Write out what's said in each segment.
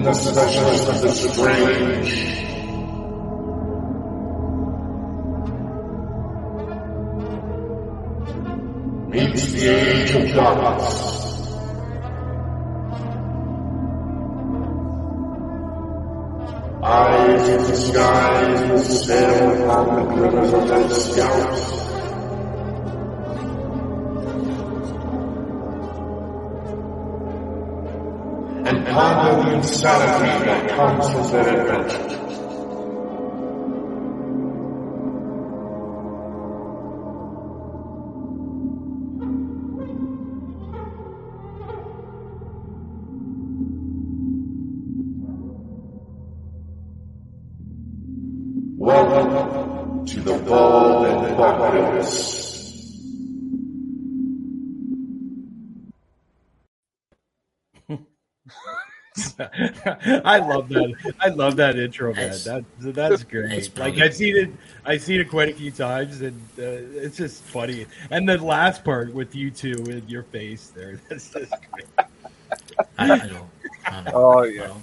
when the specialist of the strange meets the age of darkness. Eyes in the skies will stare upon the glimmers of their scalps. And ponder the insanity that comes with their adventure. Welcome to the Bald and Bonkers. I love that. I love that intro, man. That's great. Like I've seen it quite a few times, and it's just funny. And the last part with you two in your face there, that's just great. I know. Oh yeah,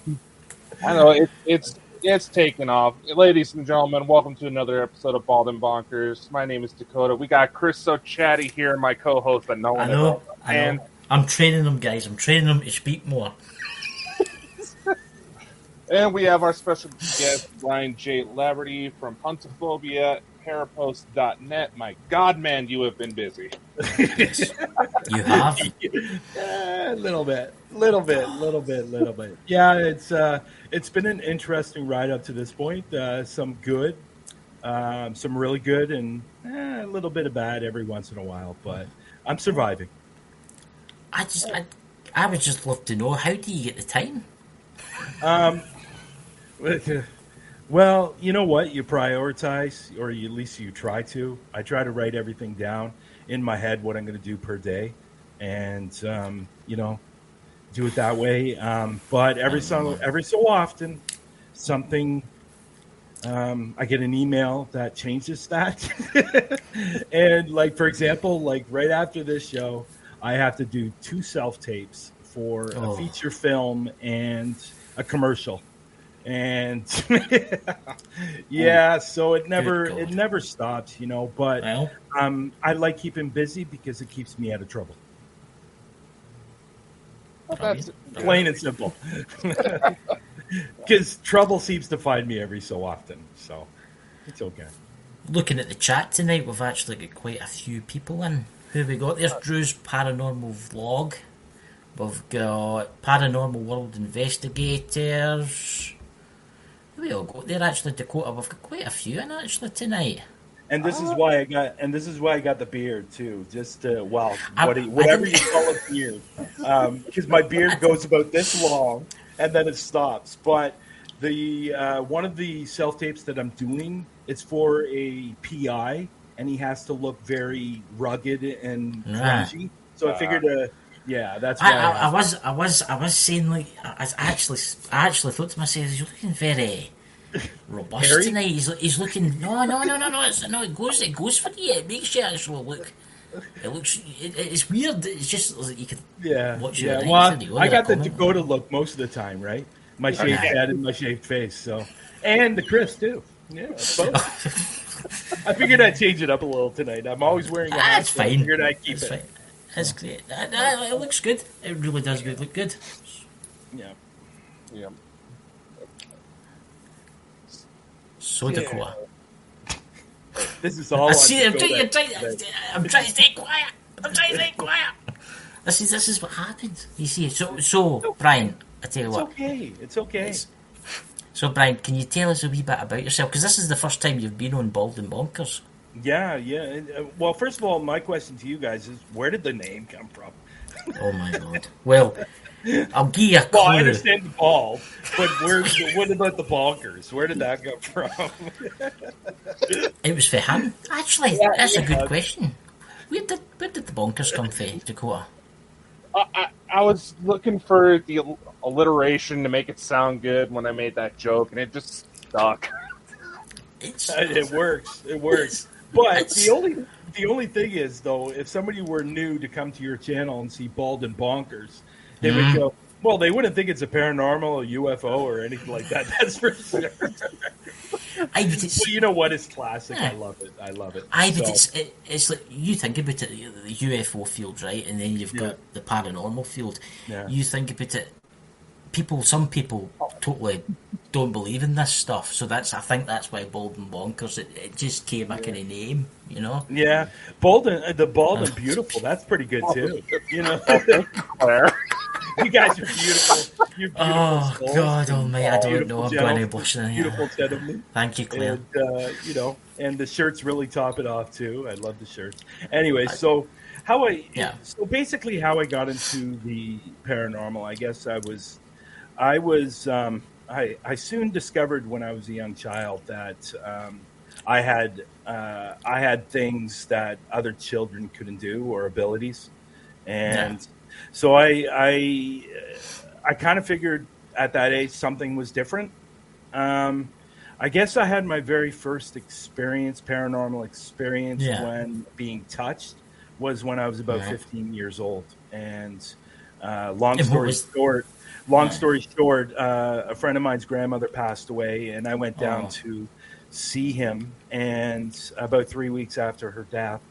I know. It's taken off. Ladies and gentlemen, welcome to another episode of Bald and Bonkers. My name is Dakota. We got Chris So Chatty here, my co-host that no one knows. I know. I'm training them, guys. I'm training them to speak more. And we have our special guest, Bryan J. Laverty from Huntophobia, Parapost.net. My God, man, you have been busy. You have? A little bit. Yeah, it's been an interesting ride up to this point. Some good, some really good, and a little bit of bad every once in a while. But I'm surviving. I would just love to know, how do you get the time? Well, you know what? You prioritize, or at least you try to. I try to write everything down in my head, what I'm going to do per day, and do it that way. But every so often, something. I get an email that changes that, and like for example, like right after this show, I have to do 2 self-tapes for a feature film and a commercial. And yeah, so it never stops, but I like keeping busy because it keeps me out of trouble. That's plain and simple. Because trouble seems to find me every so often, so it's okay. Looking at the chat tonight, we've actually got quite a few people in. Who have we got? There's Drew's Paranormal Vlog. We've got Paranormal World Investigators. Who we all got there? Actually, Dakota. We've got quite a few in actually tonight. And this is why I got the beard too. Just whatever you call a beard, because my beard goes about this long and then it stops. But the one of the self tapes that I'm doing, it's for a PI, and he has to look very rugged and grungy. So I figured, that's why I was saying, like, I actually thought to myself, you're looking very robust Harry? tonight. He's looking no. It goes for you. It makes you actually look. It looks. It's weird. It's just like you can watch your Well, I got the Dakota look most of the time, right? My shaved head and my shaved face. So, and the Chris too. Yeah, both. I figured I'd change it up a little tonight. I'm always wearing a hat. That's fine. I figured I'd keep it. Fine. That's great. It looks good. It really does look good. Yeah. So Dakota. This is all. I'm trying to stay quiet. This is what happens. You see. So Bryan, I tell you what. It's okay. So Bryan, can you tell us a wee bit about yourself? Because this is the first time you've been on Bald and Bonkers. Yeah. Well, first of all, my question to you guys is, where did the name come from? Oh my God. Well, I'll give you a clue. Well, I understand the bald, but what about the bonkers? Where did that come from? It was for him. Actually, that's a good question. Where did the bonkers come from, Dakota? I was looking for the alliteration to make it sound good when I made that joke, and it just stuck. It works. But the only thing is, though, if somebody were new to come to your channel and see Bald and Bonkers, they would go, Well, they wouldn't think it's a paranormal, a UFO, or anything like that. That's for sure. Well, you know what? It's classic. I love it. I love it. But it's like you think about it, the UFO field, right? And then you've got the paranormal field. Yeah. You think about it. Some people totally don't believe in this stuff. So I think that's why Bald and Bonkers. It just came a kind of name, you know. Yeah, Bald and Beautiful. That's pretty good too. You know, you guys are beautiful. You're beautiful. Oh God Almighty! I don't know. I'm going to blush in here. Beautiful gentlemen. Thank you, Claire. And you know, and the shirts really top it off too. I love the shirts. Anyway, so basically how I got into the paranormal, I guess I soon discovered when I was a young child that I had things that other children couldn't do, or abilities, and so I kind of figured at that age something was different. I guess I had my very first paranormal experience when being touched was when I was about 15 years old, and long story short, a friend of mine's grandmother passed away, and I went down to see him. And about 3 weeks after her death,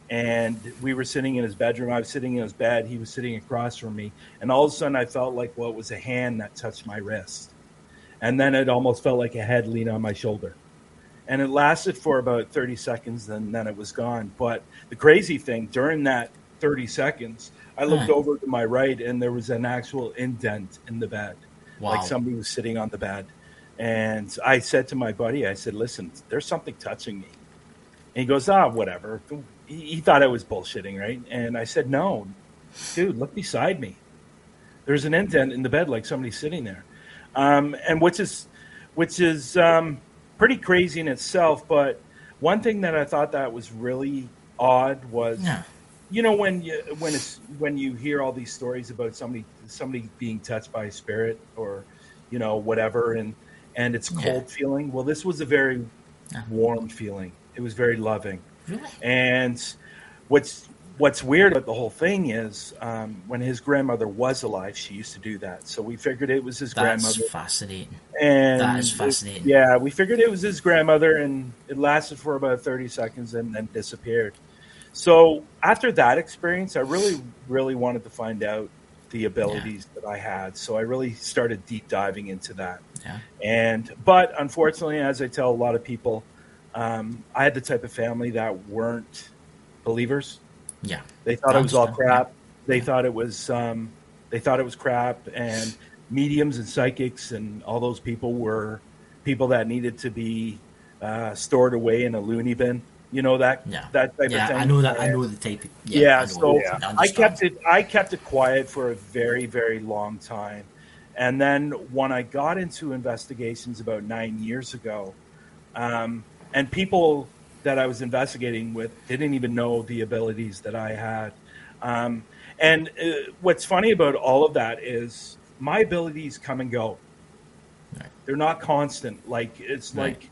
and we were sitting in his bedroom. I was sitting in his bed. He was sitting across from me, and all of a sudden, I felt like it was a hand that touched my wrist, and then it almost felt like a head leaned on my shoulder, and it lasted for about 30 seconds, and then it was gone. But the crazy thing, during that 30 seconds, I looked over to my right, and there was an actual indent in the bed, like somebody was sitting on the bed. And I said to my buddy, I said, "Listen, there's something touching me." And he goes, whatever. He thought I was bullshitting, right? And I said, "No, dude, look beside me. There's an indent in the bed, like somebody's sitting there." And which is pretty crazy in itself. But one thing that I thought that was really odd was, you know, when you hear all these stories about somebody being touched by a spirit, or, you know, whatever, and it's cold feeling. Well, this was a very warm feeling. It was very loving. Really? And what's weird about the whole thing is, when his grandmother was alive, she used to do that. So we figured it was his grandmother. That's fascinating. And that is fascinating. We figured it was his grandmother, and it lasted for about 30 seconds and then disappeared. So after that experience, I really, really wanted to find out the abilities that I had. So I really started deep diving into that. Yeah. But unfortunately, as I tell a lot of people, I had the type of family that weren't believers. Yeah. They thought it was all crap. They thought it was crap, and mediums and psychics and all those people were people that needed to be stored away in a loony bin. You know, that type of thing. I know that. I know the type. I kept it quiet for a very, very long time, and then when I got into investigations about 9 years ago, and people that I was investigating with didn't even know the abilities that I had. What's funny about all of that is my abilities come and go. Right. They're not constant. Like like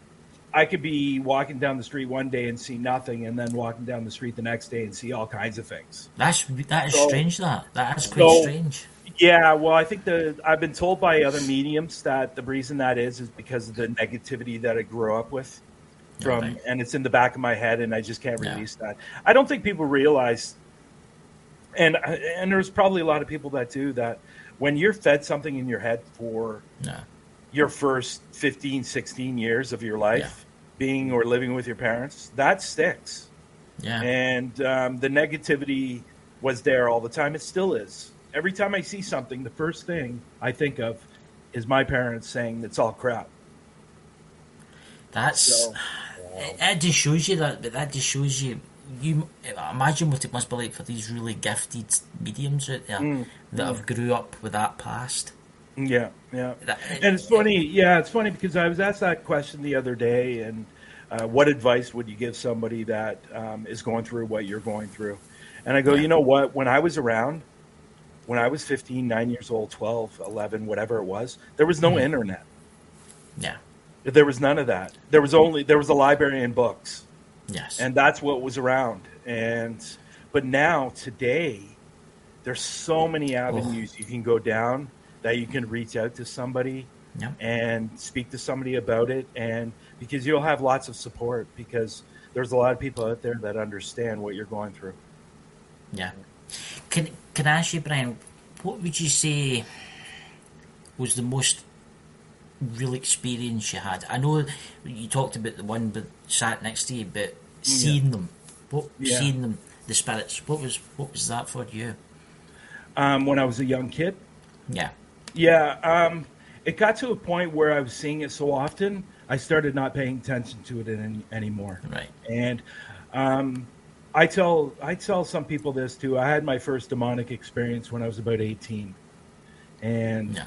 I could be walking down the street one day and see nothing, and then walking down the street the next day and see all kinds of things. That is strange. That is quite strange. Yeah, well, I think I've been told by other mediums that the reason that is because of the negativity that I grew up with, and it's in the back of my head, and I just can't release that. I don't think people realize, and there's probably a lot of people that do that, when you're fed something in your head for your first 15, 16 years of your life, being or living with your parents, that sticks. Yeah. And the negativity was there all the time. It still is. Every time I see something, the first thing I think of is my parents saying it's all crap. That just shows you that. But that just shows you. You imagine what it must be like for these really gifted mediums out there that have grew up with that past. Yeah. And it's funny. Yeah, it's funny because I was asked that question the other day, and what advice would you give somebody that is going through what you're going through? And I go, you know what? When I was 15, 9 years old, 12, 11, whatever it was, there was no internet. Yeah. There was none of that. There was a library and books. Yes. And that's what was around. But now, today, there's so many avenues you can go down. that you can reach out to somebody Yep. and speak to somebody about it, and because you'll have lots of support, because there's a lot of people out there that understand what you're going through. Yeah. Can I ask you, Brian, what would you say was the most real experience you had? I know you talked about the one that sat next to you, but seeing them, seeing them, the spirits, what was that for you? When I was a young kid, Yeah. it got to a point where I was seeing it so often, I started not paying attention to it anymore. Right. And I tell some people this too. I had my first demonic experience when I was about 18, and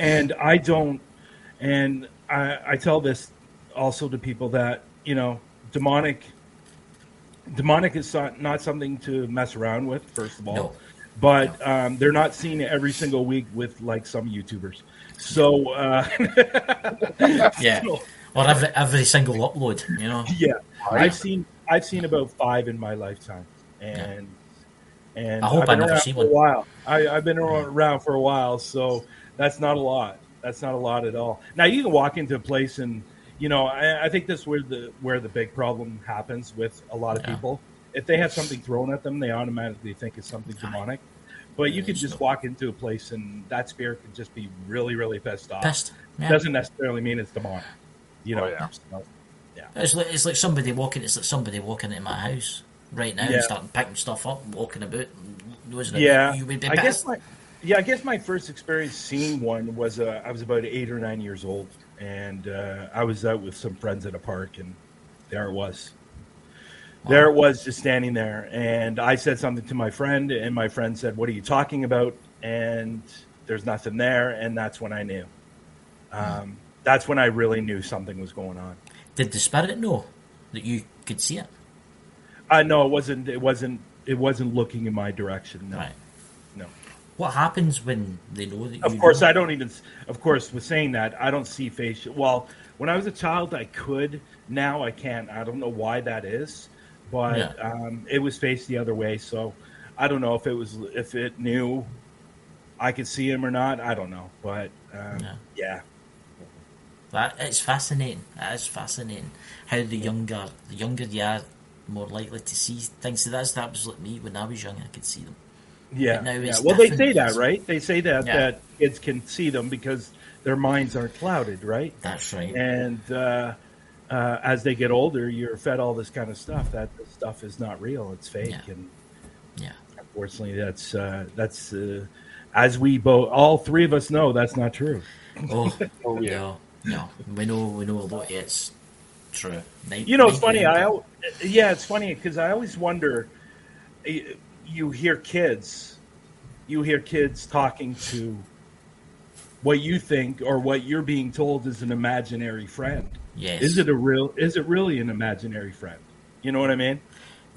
I don't, and I tell this also to people that, you know, demonic is not something to mess around with, first of all. No. But they're not seen every single week with like some YouTubers. So Yeah. Or every single upload, you know. yeah, I've seen about 5 in my lifetime, and I hope I've been I never around see for a one. while. I've been around for a while, so that's not a lot. That's not a lot at all. Now you can walk into a place and, you know, I think that's where the big problem happens with a lot of people. If they have something thrown at them, they automatically think it's something demonic. But you could just walk into a place and that spirit could just be really, really pissed off. Yeah. Doesn't necessarily mean it's demonic. You know. So, It's like somebody walking. It's like somebody walking into my house right now and starting picking stuff up, and walking about. You would be I guess pissed. my first experience seeing one was I was about 8 or 9 years old, and I was out with some friends at a park, and there it was. There it was, just standing there, and I said something to my friend, and my friend said, "What are you talking about?" And there's nothing there, and that's when I knew. That's when I really knew something was going on. Did the spirit know that you could see it? No, it wasn't. It wasn't looking in my direction. No, Right. no. What happens when they know that you? Of course, know? I don't even. Of course, with saying that, I don't see facial. Well, when I was a child, I could. Now I can't. I don't know why that is, but it was faced the other way. So I don't know if it knew I could see him or not. I don't know, but yeah. It's fascinating. It is fascinating how the younger you are, more likely to see things. So that was like me when I was young. I could see them. Yeah. Now it's Well, they different. say that, right? They say that kids can see them because their minds are clouded, right? That's right. And as they get older, you're fed all this kind of stuff. That this stuff is not real; it's fake. And unfortunately, that's as we both, all three of us know, that's not true. Oh yeah. No, we know a lot. It's true. You know, it's funny. It's funny because I always wonder. You hear kids talking to what you think or what you're being told is an imaginary friend. Yes. Is it really an imaginary friend? You know what I mean?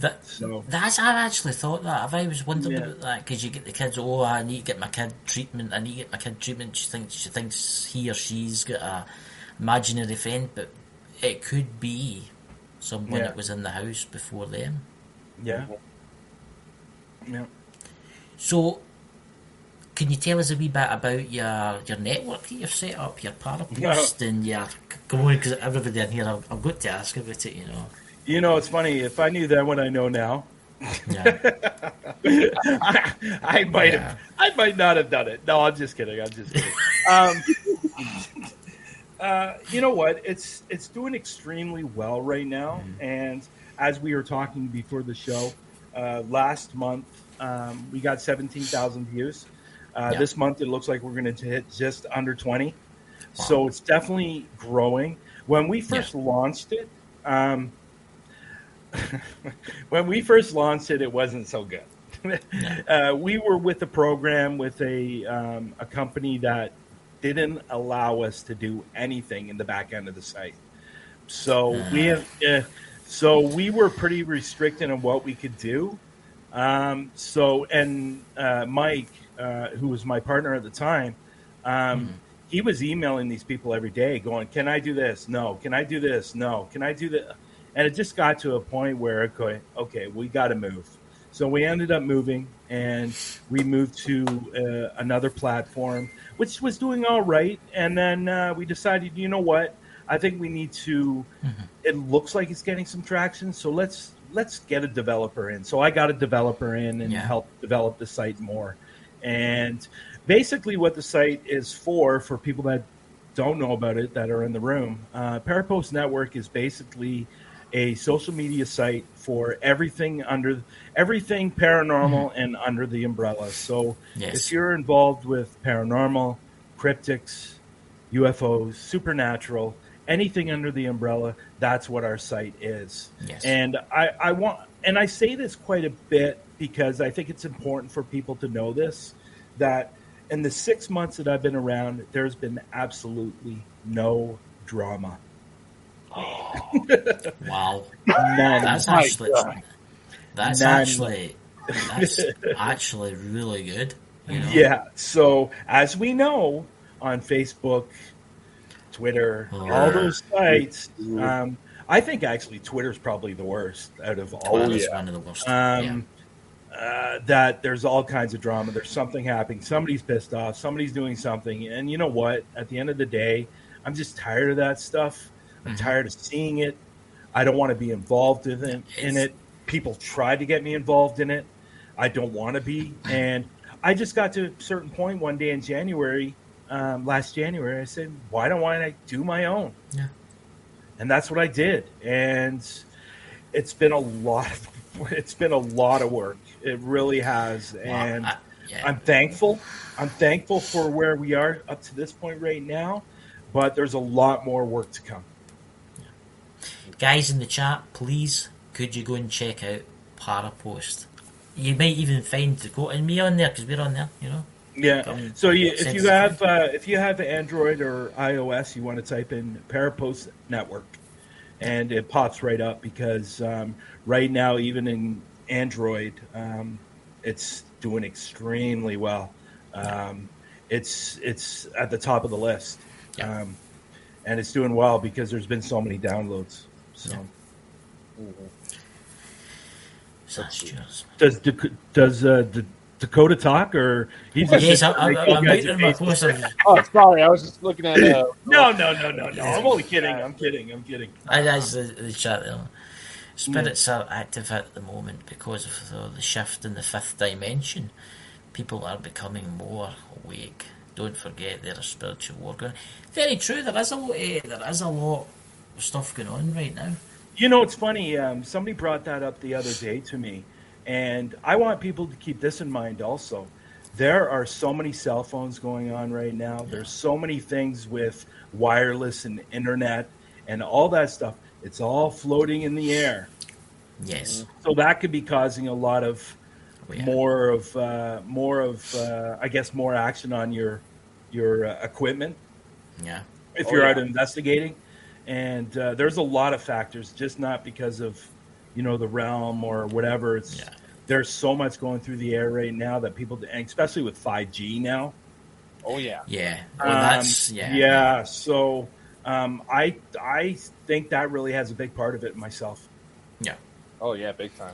I've actually thought that. I've always wondered about that because you get the kids. Oh, I need to get my kid treatment. She thinks he or she's got a imaginary friend, but it could be someone that was in the house before them. Yeah. Yeah. So, can you tell us a wee bit about your network that you've set up, your Parapost, and your? Come on, because everybody in here, I've got to ask about it. You know. You know, it's funny. If I knew then what I know now, I might not have done it. No, I'm just kidding. You know what? It's doing extremely well right now. And as we were talking before the show, last month we got 17,000 views. This month it looks like we're going to hit just under 20. Wow. So it's definitely growing. When we first launched it. When we first launched it, it wasn't so good. We were with a program with a company that didn't allow us to do anything in the back end of the site. So we were pretty restricted on what we could do. Mike, who was my partner at the time, he was emailing these people every day going, "Can I do this? No. Can I do this? No. Can I do that?" And it just got to a point where, okay, we got to move. So we ended up moving, and we moved to another platform, which was doing all right. And then we decided, you know what? I think we need to. It looks like it's getting some traction, so let's get a developer in. So I got a developer in and helped develop the site more. And basically, what the site is for people that don't know about it that are in the room, Parapost Network is basically a social media site for everything paranormal and under the umbrella. So if you're involved with paranormal, cryptics, UFOs, supernatural, anything under the umbrella, that's what our site is. Yes. And I say this quite a bit because I think it's important for people to know this, that in the 6 months that I've been around, there's been absolutely no drama. Wow. None. That's actually really good. You know? Yeah. So as we know on Facebook, Twitter, all those sites, I think actually Twitter's probably the worst out of all. Twitter's one of the worst. That there's all kinds of drama. There's something happening. Somebody's pissed off. Somebody's doing something. And you know what? At the end of the day, I'm just tired of that stuff. I'm tired of seeing it. I don't want to be involved in it. People try to get me involved in it. I don't want to be. And I just got to a certain point one day in January, last January, I said, why don't I do my own? Yeah. And that's what I did. And it's been a lot of work. It really has. Wow. And I'm thankful. I'm thankful for where we are up to this point right now, but there's a lot more work to come. Guys in the chat, please, could you go and check out Parapost? You might even find Dakota and me on there because we're on there, you know. Yeah. So if you have Android or iOS, you want to type in Parapost Network, and it pops right up because right now, even in Android, it's doing extremely well. It's at the top of the list, and it's doing well because there's been so many downloads. So, does Dakota talk, or he's just I'm waiting my post. Oh, sorry, I was just looking at. No. I'm only kidding. I'm kidding. That's the chat. Spirits are active at the moment because of the shift in the fifth dimension. People are becoming more awake. Don't forget there are spiritual war going. Very true. There is a lot of stuff going on right now. You know, it's funny. Somebody brought that up the other day to me, and I want people to keep this in mind also. There are so many cell phones going on right now. Yeah. There's so many things with wireless and internet and all that stuff. It's all floating in the air. Yes. So that could be causing a lot of more of I guess more action on your equipment. Yeah. If you're out investigating, and there's a lot of factors, just not because of the realm or whatever. There's so much going through the air right now that people, and especially with 5G now. Oh yeah. Yeah. Well, yeah. So I think that really has a big part of it myself. Yeah. Oh yeah, big time.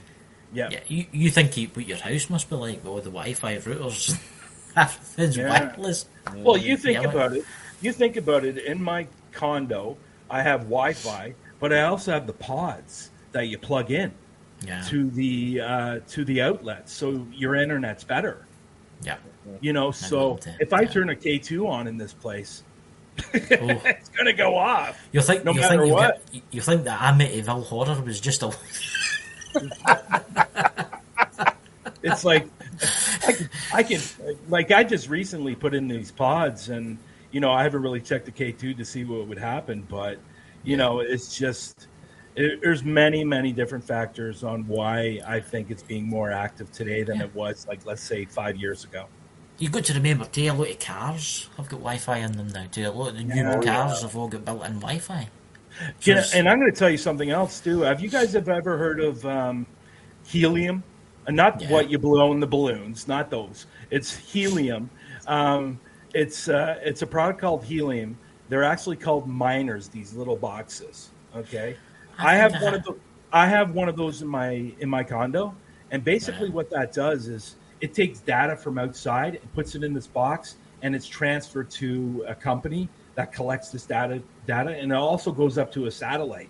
Yeah. You think what your house must be like with all the Wi-Fi routers? Everything's wireless. Well, you think about it. You think about it. In my condo, I have Wi-Fi, but I also have the pods that you plug in to the outlet, so your internet's better. Yeah. So if I turn a K2 on in this place, it's going to go off. You think no matter what. You think that Amityville Horror was just a. It's like I just recently put in these pods, and I haven't really checked the K2 to see what would happen, but it's just there's many different factors on why I think it's being more active today than it was, like, let's say 5 years ago. You've got to remember too, a lot of cars have got Wi-Fi in them now too. A lot of the new cars have all got built-in Wi-Fi. And I'm going to tell you something else too. Have you guys ever heard of helium? Not what you blow in the balloons, not those. It's helium. It's a product called helium. They're actually called miners. These little boxes. Okay, I have one of those in my condo, And basically, what that does is it takes data from outside and puts it in this box, and it's transferred to a company that collects this data, and it also goes up to a satellite.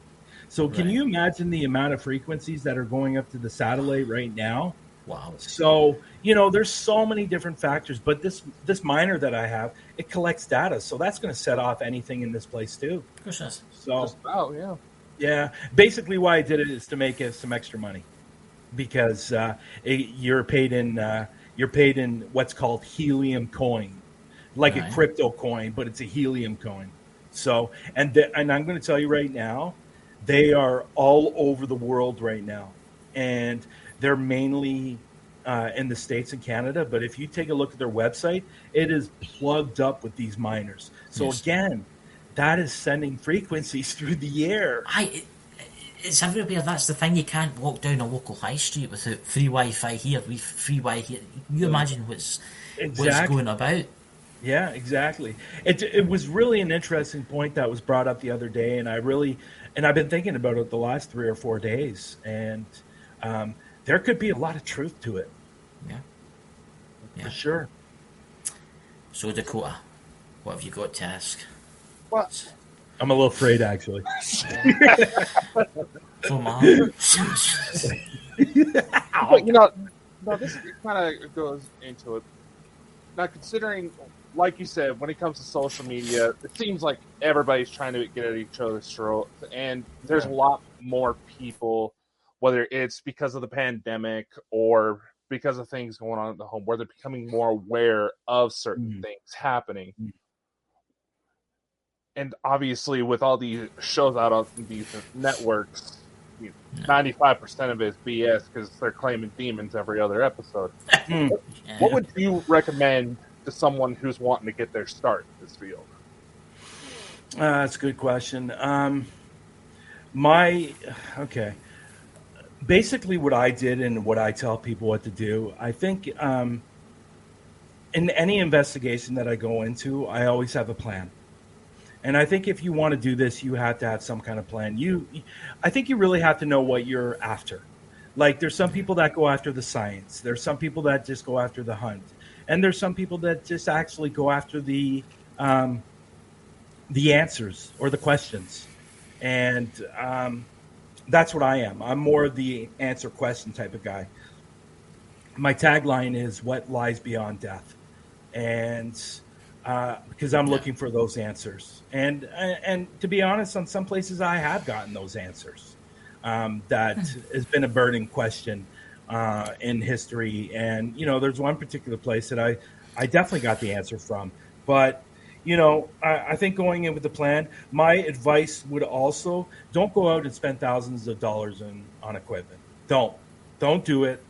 So, can you imagine the amount of frequencies that are going up to the satellite right now? Wow. So, there's so many different factors, but this miner that I have, it collects data. So that's going to set off anything in this place too. Of course it is. So, yeah. Yeah. Basically why I did it is to make some extra money because you're paid in what's called helium coin, like a crypto coin, but it's a helium coin. So, and I'm going to tell you right now, they are all over the world right now. And they're mainly in the States and Canada, but if you take a look at their website, it is plugged up with these miners. So again, that is sending frequencies through the air. It's everywhere. That's the thing. You can't walk down a local high street without free Wi-Fi here, free Wi-Fi here. You imagine what's going about. Yeah, exactly. It was really an interesting point that was brought up the other day, and I've been thinking about it the last 3 or 4 days, and there could be a lot of truth to it. Yeah. For sure. So, Dakota, what have you got to ask? What? I'm a little afraid, actually. Come on. But, this kind of goes into it. Now, considering, like you said, when it comes to social media, it seems like everybody's trying to get at each other's throat, and there's a lot more people, whether it's because of the pandemic or because of things going on at the home, where they're becoming more aware of certain things happening. And obviously, with all these shows out on these networks, 95% of it is BS because they're claiming demons every other episode. What would you recommend to someone who's wanting to get their start in this field? That's a good question. Basically, what I did and what I tell people what to do, I think in any investigation that I go into, I always have a plan. And I think if you want to do this, you have to have some kind of plan. I think you really have to know what you're after. Like, there's some people that go after the science. There's some people that just go after the hunt. And there's some people that just actually go after the answers or the questions. And that's what I am. I'm more of the answer question type of guy. My tagline is what lies beyond death. And because I'm looking for those answers. And to be honest, on some places I have gotten those answers. That has been a burning question in history. And, there's one particular place that I definitely got the answer from. But, I think going in with the plan, my advice would also, don't go out and spend thousands of dollars on equipment. Don't do it,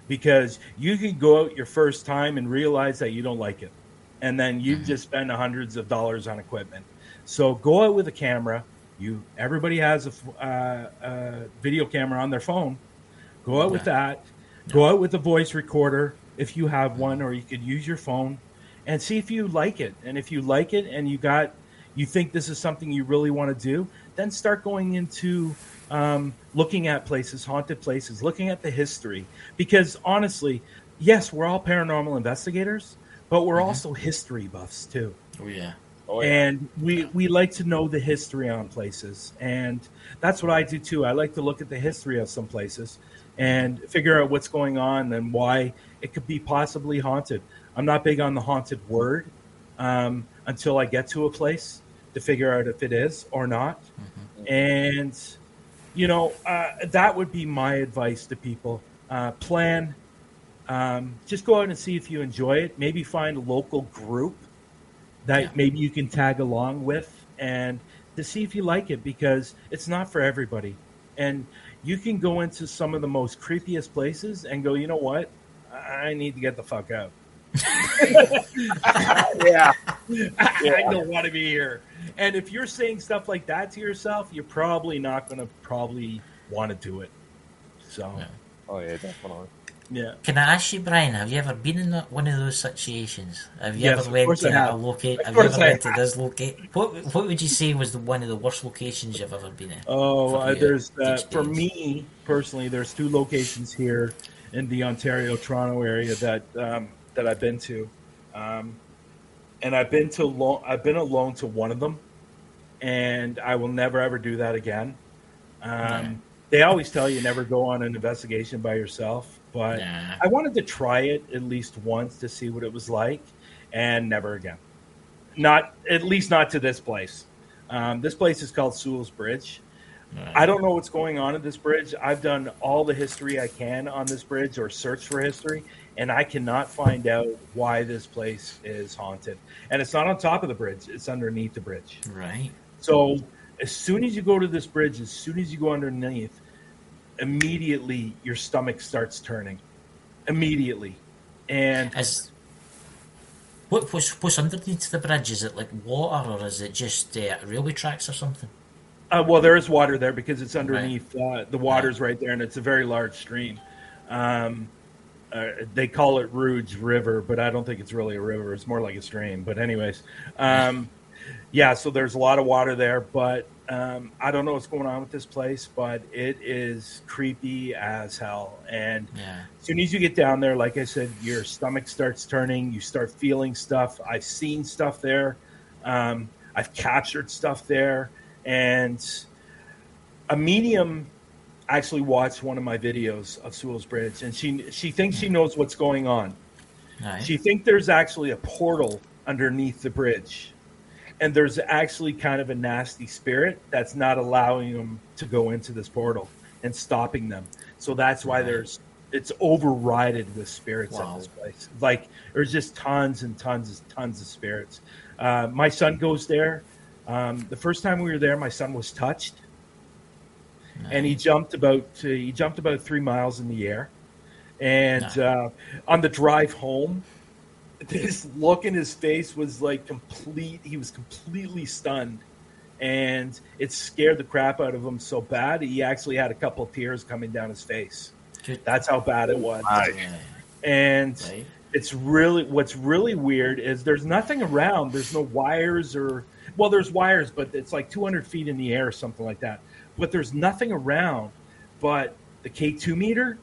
because you can go out your first time and realize that you don't like it. And then you just spend hundreds of dollars on equipment. So go out with a camera. Everybody has a video camera on their phone. Go out with that. Go out with a voice recorder if you have one, or you could use your phone, and see if you like it. And if you like it and you think this is something you really want to do, then start going into looking at places, haunted places, looking at the history. Because honestly, yes, we're all paranormal investigators, but we're also history buffs too. Oh yeah. And we like to know the history on places. And that's what I do too. I like to look at the history of some places and figure out what's going on and why it could be possibly haunted. I'm not big on the haunted word until I get to a place to figure out if it is or not. And, that would be my advice to people. Plan. Just go out and see if you enjoy it. Maybe find a local group that maybe you can tag along with, and to see if you like it, because it's not for everybody. And you can go into some of the most creepiest places and go, you know what? I need to get the fuck out. I don't want to be here. And if you're saying stuff like that to yourself, you're probably not going to want to do it. So. Yeah. Oh yeah, definitely. Yeah. Can I ask you, Bryan? Have you ever been in one of those situations? Have you ever of went course to I have. a locate? Of Have you course ever I went to this locate? What would you say was one of the worst locations you've ever been in? Oh, there's for me personally, there's 2 locations here in the Ontario, Toronto area that I've been to, and I've been alone to one of them, and I will never ever do that again. Nah. They always tell you never go on an investigation by yourself, but Nah. I wanted to try it at least once to see what it was like, and never again. Not at least not to this place. This place is called Sewell's Bridge. I don't know what's going on at this bridge. I've done all the history I can on this bridge or search for history, and I cannot find out why this place is haunted. And it's not on top of the bridge, it's underneath the bridge. Right. So as soon as you go to this bridge, as soon as you go underneath, immediately your stomach starts turning. Immediately. And what's underneath the bridge? Is it like water, or is it just railway tracks or something? Well, there is water there because it's underneath. Right. The water's right there, and it's a very large stream. They call it Rouge River, but I don't think it's really a river. It's more like a stream. But anyways, yeah, so there's a lot of water there, but I don't know what's going on with this place, but it is creepy as hell. And as soon as you get down there, like I said, your stomach starts turning. You start feeling stuff. I've seen stuff there. I've captured stuff there. And a medium actually watched one of my videos of Sewell's Bridge, and she thinks she knows what's going on. Right. She thinks there's actually a portal underneath the bridge, and there's actually kind of a nasty spirit that's not allowing them to go into this portal and stopping them. So that's why it's overridden with spirits at this place. Like there's just tons and tons of spirits. My son goes there. The first time we were there, my son was touched, and he jumped about 3 miles in the air. And on the drive home, this look in his face was like complete. He was completely stunned, and it scared the crap out of him so bad he actually had a couple of tears coming down his face. That's how bad it was. And it's really what's really weird is there's nothing around. There's no wires or. Well, there's wires, but it's like 200 feet in the air or something like that. But there's nothing around. But the K2 meter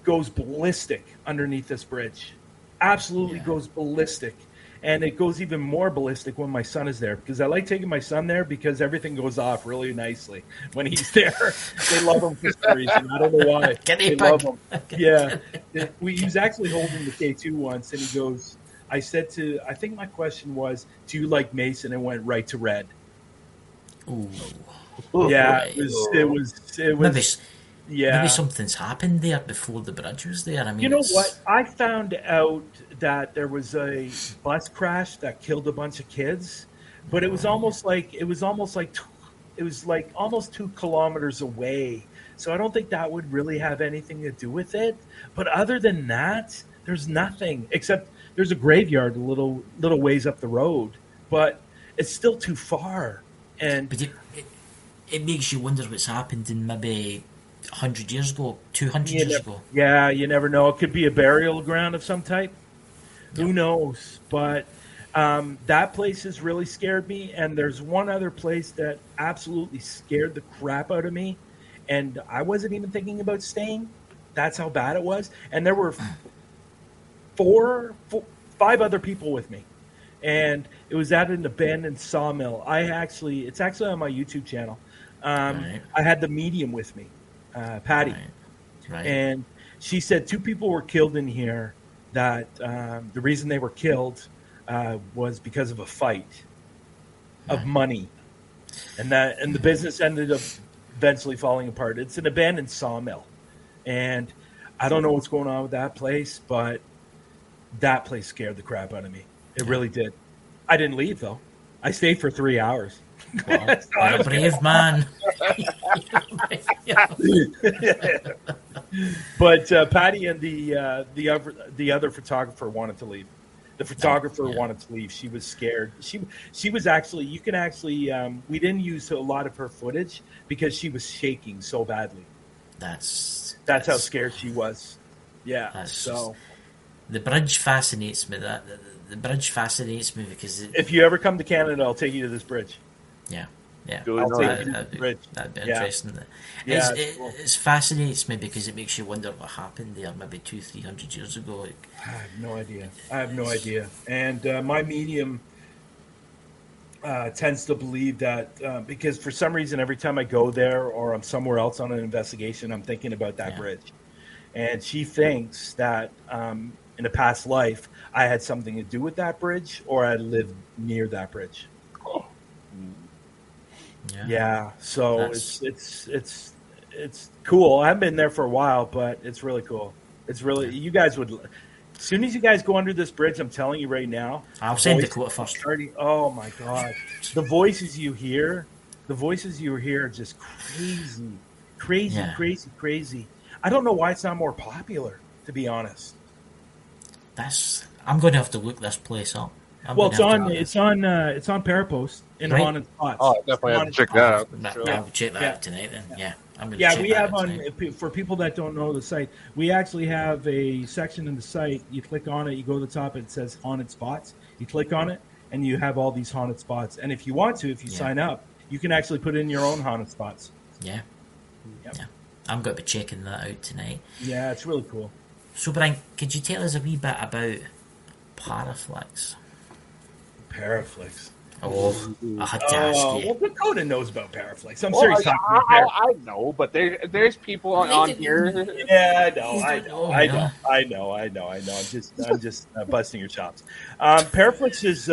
goes ballistic underneath this bridge. Absolutely goes ballistic. And it goes even more ballistic when my son is there, because I like taking my son there because everything goes off really nicely when he's there. They love him for some reason. I don't know why. They love him. Yeah. He was actually holding the K2 once, and he goes... I think my question was, do you like mace? And it went right to red. Ooh. Yeah, Right. it was. Maybe something's happened there before the bridge was there. I mean, you know what? I found out that there was a bus crash that killed a bunch of kids, but it was almost like almost 2 kilometers away. So I don't think that would really have anything to do with it. But other than that, there's nothing except. There's a graveyard a little ways up the road, but it's still too far. But it makes you wonder what's happened in maybe 100 years ago, 200 years ago. Yeah, you never know. It could be a burial ground of some type. Who knows? But that place has really scared me. And there's one other place that absolutely scared the crap out of me. And I wasn't even thinking about staying. That's how bad it was. And there were... 5 other people with me, and it was at an abandoned sawmill. It's actually on my YouTube channel. I had the medium with me, Patty, and she said 2 people were killed in here. That the reason they were killed was because of a fight of money, and the business ended up eventually falling apart. It's an abandoned sawmill, and I don't know what's going on with that place, but. That place scared the crap out of me. It really did. I didn't leave, though. I stayed for 3 hours. Well, you're a brave man. But Patty and the other photographer wanted to leave. The photographer wanted to leave. She was scared. She was actually. You can actually. We didn't use a lot of her footage because she was shaking so badly. That's how scared she was. Yeah. The bridge fascinates me. The bridge fascinates me because... if you ever come to Canada, I'll take you to this bridge. Yeah. Yeah, Duly I'll noted. take you to the bridge. that'd be Yeah. interesting. Yeah, It, it's cool. it fascinates me because it makes you wonder what happened there maybe 200-300 years ago. Like, I have no idea. I have no idea. And my medium tends to believe that because for some reason, every time I go there or I'm somewhere else on an investigation, I'm thinking about that Yeah. bridge. And she thinks that in a past life, I had something to do with that bridge or I lived near that bridge. Yeah. So That's- it's cool. I haven't been there for a while, but it's really cool. It's really you guys would. As soon as you guys go under this bridge, I'm telling you right now, I'll the send voices Dakota first. Oh my god, the voices you hear are just crazy, crazy, Yeah. crazy, crazy. I don't know why it's not more popular, to be honest. I'm going to have to look this place up. Well, it's on Parapost in Right. Haunted Spots. Oh, I definitely have to check that out. Sure. I'll check that Yeah. out tonight then. Yeah, I'm going to Yeah, check we that have out on tonight. for people that don't know the site. We actually have a section in the site. You click on it, you go to the top, it says haunted spots. You click on it, and you have all these haunted spots. And if you want to, if you Yeah. sign up, you can actually put in your own haunted spots. Yeah. Yep. Yeah. I'm going to be checking that out tonight. Yeah, it's really cool. So, Brian, could you tell us a wee bit about Paraflex? Paraflex. Oh, I had to ask Oh, you. well, Dakota knows about Paraflex. I'm Well, sure he's talking about Paraflex. I know, but there's people on here. Yeah, I know. I'm just busting your chops. Paraflex is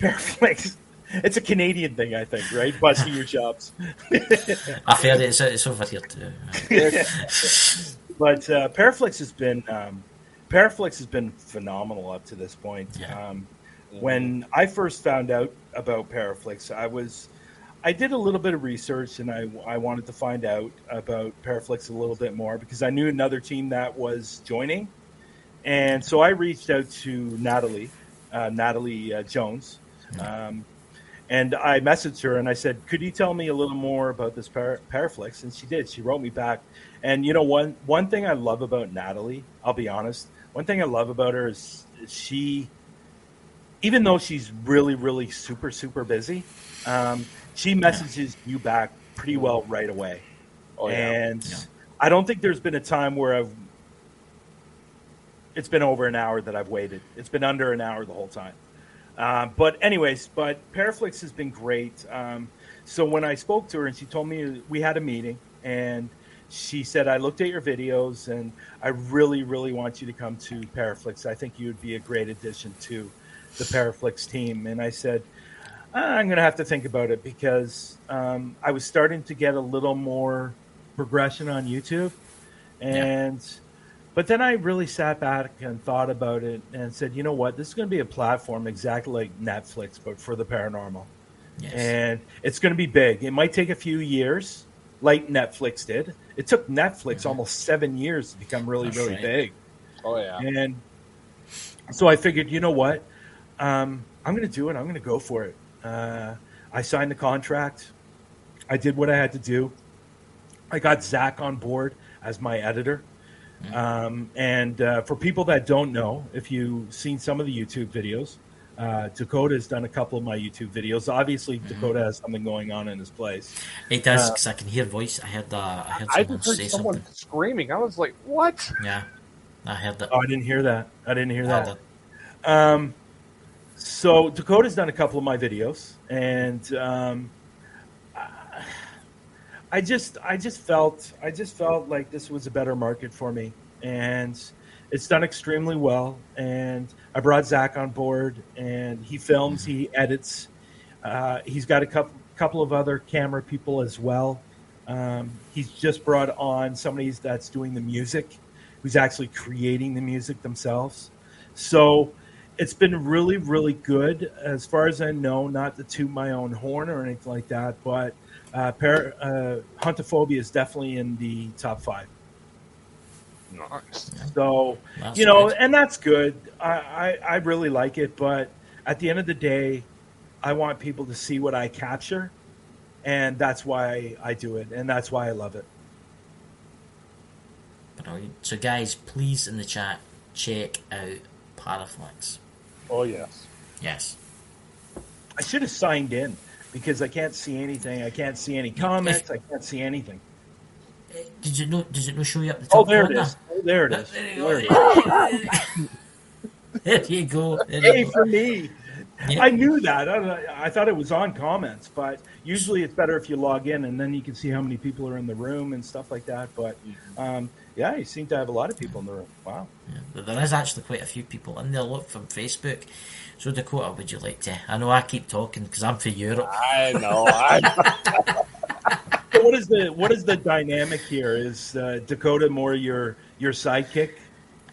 Paraflex. It's a Canadian thing, I think, right? Busting your chops. I've heard it's over here too. But Paraflex has been phenomenal up to this point. Yeah. When I first found out about Paraflex, I did a little bit of research and I wanted to find out about Paraflex a little bit more because I knew another team that was joining, and so I reached out to Natalie Jones. And I messaged her and I said, "Could you tell me a little more about this Paraflex?" And she did. She wrote me back. And you know, one thing I love about Natalie, I'll be honest, one thing I love about her is she, even though she's really, really super, super busy, she messages you back pretty well right away. Oh, yeah. And I don't think there's been a time where it's been over an hour that I've waited. It's been under an hour the whole time. But Paraflex has been great. So when I spoke to her and she told me we had a meeting and she said, I looked at your videos and I really, really want you to come to Paraflex. I think you would be a great addition to the Paraflex team. And I said, I'm going to have to think about it because I was starting to get a little more progression on YouTube. But then I really sat back and thought about it and said, you know what? This is going to be a platform exactly like Netflix, but for the paranormal. Yes. And it's going to be big. It might take a few years, like Netflix did. It took Netflix almost 7 years to become really, That's really right. big. Oh yeah. And so I figured, you know what? I'm going to do it. I'm going to go for it. I signed the contract. I did what I had to do. I got Zach on board as my editor. For people that don't know, if you've seen some of the YouTube videos, Dakota has done a couple of my YouTube videos. Obviously, Dakota has something going on in his place. It does because I can hear voice. I heard I someone just heard say someone something. screaming. I was like, "What?" Yeah, I heard that. Oh, I didn't hear that. I heard that. So Dakota's done a couple of my videos, and I just felt like this was a better market for me, and it's done extremely well. And I brought Zach on board, and he films, he edits. He's got a couple of other camera people as well. He's just brought on somebody that's doing the music, who's actually creating the music themselves. So it's been really, really good. As far as I know, not to toot my own horn or anything like that, but Huntophobia is definitely in the top 5. Nice. So, That's good. good. And that's good. I really like it, but at the end of the day, I want people to see what I capture, and that's why I do it, and that's why I love it. Brilliant. So, guys, please in the chat check out Paraflex. Oh yes. Yes. I should have signed in because I can't see anything. I can't see any comments. I can't see anything. Did it not show you up the Oh, top there it corner? is. Oh, there it is. There you There it is. go. There you go. There you Hey, go. for me. Yeah. I knew that. I thought it was on comments, but usually it's better if you log in and then you can see how many people are in the room and stuff like that. But yeah, you seem to have a lot of people in the room. Wow. Yeah, there is actually quite a few people in there. Look from Facebook. So Dakota, would you like to? I know I keep talking because I'm for Europe. I know. So what is the dynamic here? Is Dakota more your sidekick?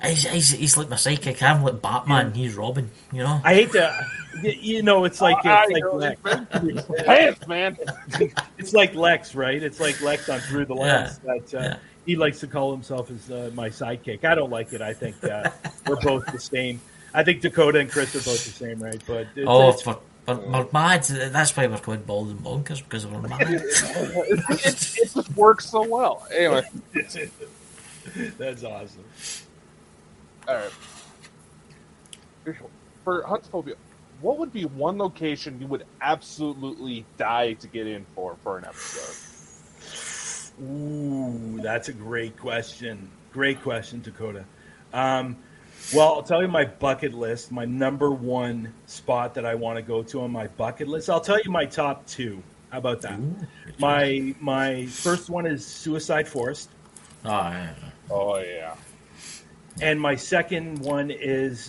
He's like my sidekick. I'm like Batman. He's Robin. You know. I hate to, it's like Lex. Pants, man. It's like Lex, right? It's like Lex on Through the Lens. That he likes to call himself as my sidekick. I don't like it. I think we're both the same. I think Dakota and Chris are both the same, right? But we're mad. That's why we're called Bald and Bonkers, because we're mad. it just works so well. Anyway, that's awesome. All right. For Huntsphobia, what would be one location you would absolutely die to get in for an episode? Ooh, that's a great question. Great question, Dakota. Well, I'll tell you my bucket list, my number one spot that I want to go to on my bucket list. I'll tell you my top two. How about that? Ooh, my first one is Suicide Forest. Oh, yeah. And my second one is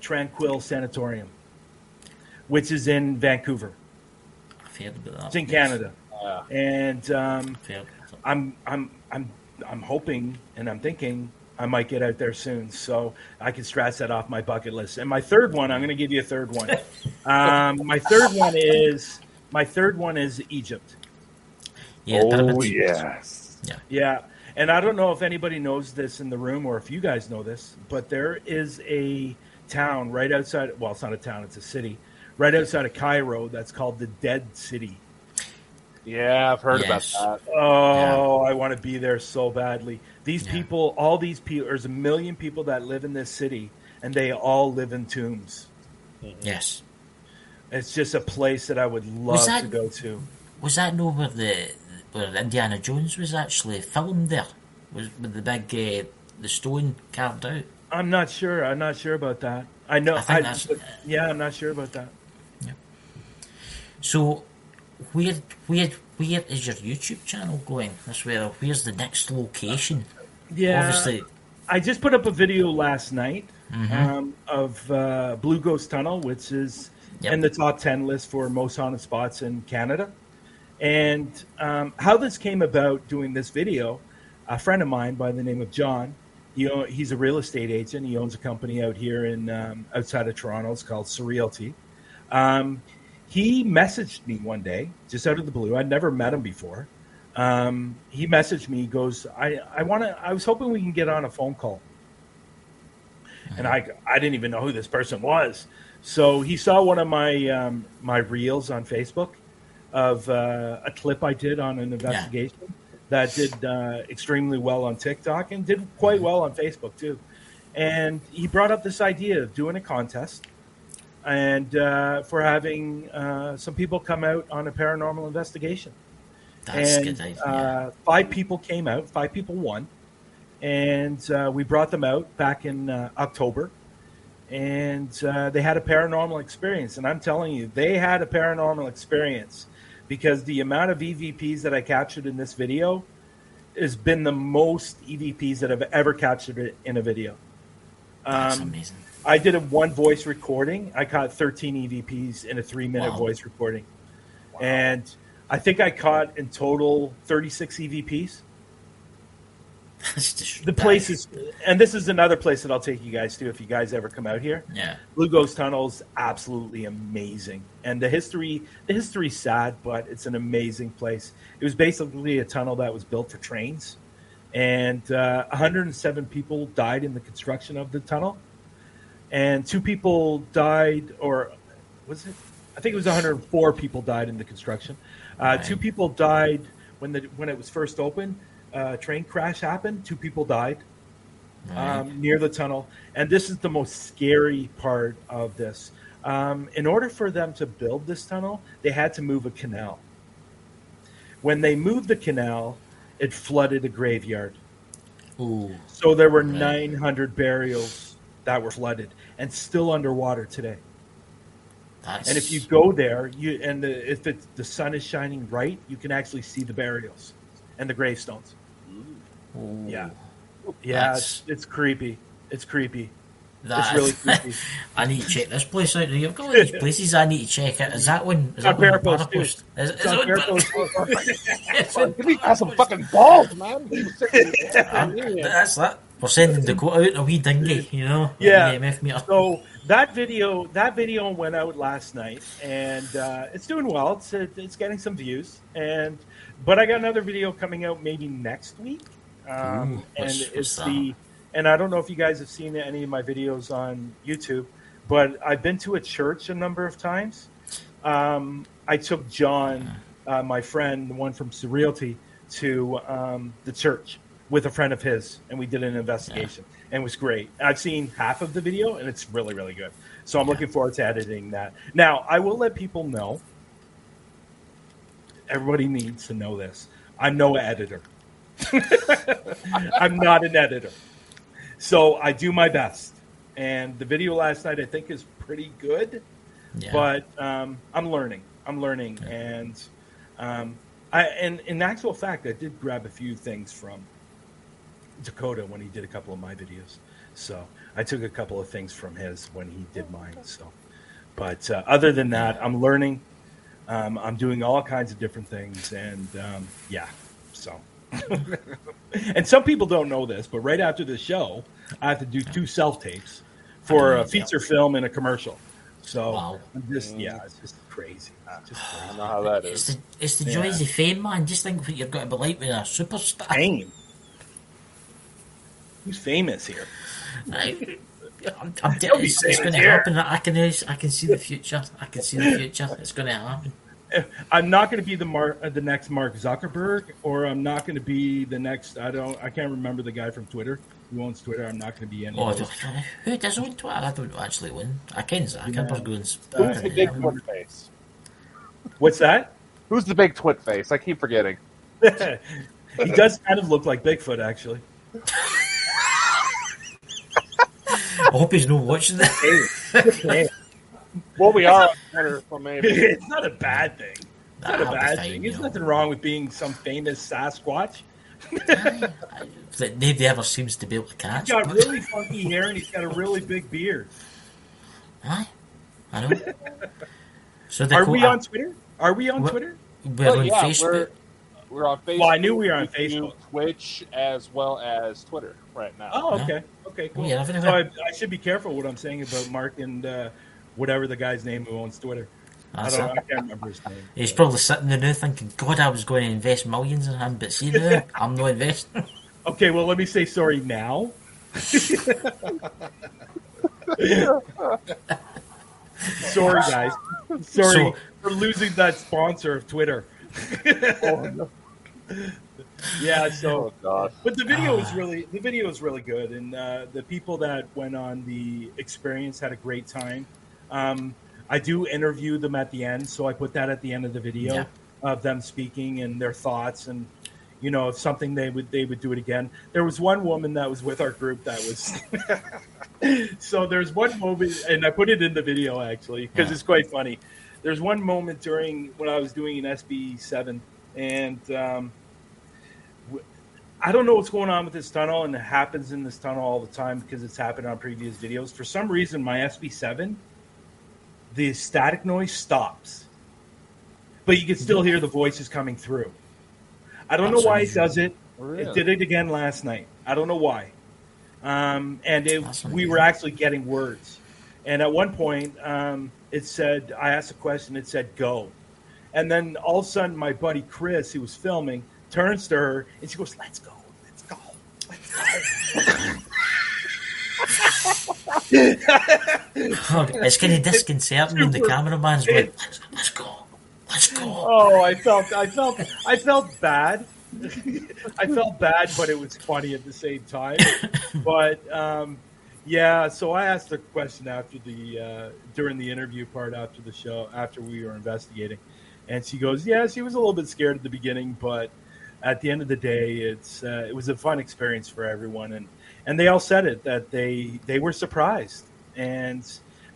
Tranquil Sanatorium, which is in Vancouver. I've heard about that. It's in Canada. And I'm hoping and I'm thinking I might get out there soon, so I can scratch that off my bucket list. And my third one, I'm going to give you a third one. My third one is Egypt. Yeah, yes. Yeah. And I don't know if anybody knows this in the room or if you guys know this, but there is a town right outside. Well, it's not a town; it's a city right outside of Cairo that's called the Dead City. Yeah, I've heard about that. Oh, I want to be there so badly. These people, all these people, there's 1 million people that live in this city, and they all live in tombs. Yes. It's just a place that I would love to go to. Was that where Indiana Jones was actually filmed there? Was with the big the stone carved out? I'm not sure. I'm not sure about that. I'm not sure about that. Yeah. So, where is your YouTube channel going? Where's the next location? Yeah, obviously. I just put up a video last night of Blue Ghost Tunnel, which is in the top 10 list for most haunted spots in Canada. And how this came about doing this video, a friend of mine by the name of John, he's a real estate agent. He owns a company out here in outside of Toronto. It's called Surrealty. He messaged me one day, just out of the blue. I'd never met him before. He messaged me. He goes, I was hoping we can get on a phone call. And I didn't even know who this person was. So he saw one of my my reels on Facebook of a clip I did on an investigation that did extremely well on TikTok and did quite well on Facebook too. And he brought up this idea of doing a contest and for having some people come out on a paranormal investigation. That's a good idea. 5 people came out, 5 people won. And we brought them out back in October. And they had a paranormal experience. And I'm telling you, they had a paranormal experience because the amount of EVPs that I captured in this video has been the most EVPs that I've ever captured in a video. That's amazing. I did a one voice recording. I caught 13 EVPs in a 3-minute voice recording. Wow. And I think I caught in total 36 EVPs. The place is, and this is another place that I'll take you guys to if you guys ever come out here. Yeah, Blue Ghost Tunnel's absolutely amazing, and the history's sad, but it's an amazing place. It was basically a tunnel that was built for trains, and 107 people died in the construction of the tunnel, and 2 people died, or was it? I think it was 104 people died in the construction. 2 people died when it was first opened. Train crash happened. 2 people died near the tunnel. And this is the most scary part of this. In order for them to build this tunnel, they had to move a canal. When they moved the canal, it flooded a graveyard. Ooh. So there were Right. 900 burials that were flooded and still underwater today. That's... And if you go there, if the sun is shining right, you can actually see the burials and the gravestones. Ooh. Yeah, That's- it's creepy. It's creepy. That's It's really creepy. I need to check this place out. You've got all these places I need to check out. Is that one? Is on that one Parapost, too. Parapost? Is It's on it Parapost. Give me some fucking balls, man. That's that. We're sending Dakota out in a wee dinghy, you know? Yeah. An EMF meter. So that video went out last night, and it's doing well. It's getting some views, but I got another video coming out maybe next week, and what's that? And I don't know if you guys have seen any of my videos on YouTube, but I've been to a church a number of times. I took John, my friend, the one from Surrealty, to the church with a friend of his, and we did an investigation, and it was great. I've seen half of the video, and it's really, really good. So I'm looking forward to editing that. Now, I will let people know. Everybody needs to know this. I'm no editor. I'm not an editor. So I do my best. And the video last night, I think, is pretty good. Yeah. But I'm learning. And and in actual fact, I did grab a few things from Dakota when he did a couple of my videos. So I took a couple of things from his when he did mine. So, but other than that, I'm learning. I'm doing all kinds of different things, and so. And some people don't know this, but right after the show, I have to do 2 self-tapes for a feature film and a commercial. So wow. it's just crazy. I don't know how that is. It's the joys of fame, man. Just think what you've got to be like with a superstar. Fame? Who's famous here? I'm telling you, it's going to happen. I can see the future. It's going to happen. I'm not going to be the next Mark Zuckerberg, or I'm not going to be the next. I can't remember the guy from Twitter who owns Twitter. I'm not going to be any. Who does own Twitter? I don't actually own. I can Zuckerberg owns. Who's the big twit face? What's that? Who's the big twit face? I keep forgetting. He does kind of look like Bigfoot, actually. I hope he's not watching that. Well, we are on Twitter, so maybe. It's not a bad thing. It's not a bad thing. There's nothing wrong with being some famous Sasquatch. That nobody ever seems to be able to catch. He's got really funky hair, and he's got a really big beard. Aye, I know. So are we on Twitter? Are we on Twitter? We're on Facebook. We're on Facebook. Well, I knew we were on Facebook. Twitch, as well as Twitter right now. Oh, okay. Okay, cool. Yeah, so I should be careful what I'm saying about Mark and whatever the guy's name who owns Twitter. I can't remember his name. He's probably sitting there now thinking, God, I was going to invest millions in him, but see now, I'm not investing. Okay, well, let me say sorry now. Sorry, guys. Sorry for losing that sponsor of Twitter. Yeah, so but the video is really good, and the people that went on the experience had a great time. I do interview them at the end, so I put that at the end of the video of them speaking and their thoughts, and if something they would do it again. There was one woman that was with our group that was so there's one moment, and I put it in the video actually because it's quite funny. There's one moment during when I was doing an SB7, and I don't know what's going on with this tunnel, and it happens in this tunnel all the time because it's happened on previous videos. For some reason, my SB7, the static noise stops, but you can still hear the voices coming through. I don't know why it does it. Really? It did it again last night. I don't know why. We were actually getting words. And at one point, it said, I asked a question, it said, go. And then all of a sudden, my buddy Chris, who was filming, turns to her, and she goes, let's go, let's go, let's go. It's kind of disconcerting when the cameraman's going, let's go. Oh, I felt bad. I felt bad, but it was funny at the same time. But Yeah, so I asked a question after the during the interview part after the show after we were investigating, and she goes, "Yeah, she was a little bit scared at the beginning, but at the end of the day, it was a fun experience for everyone." And they all said it that they were surprised, and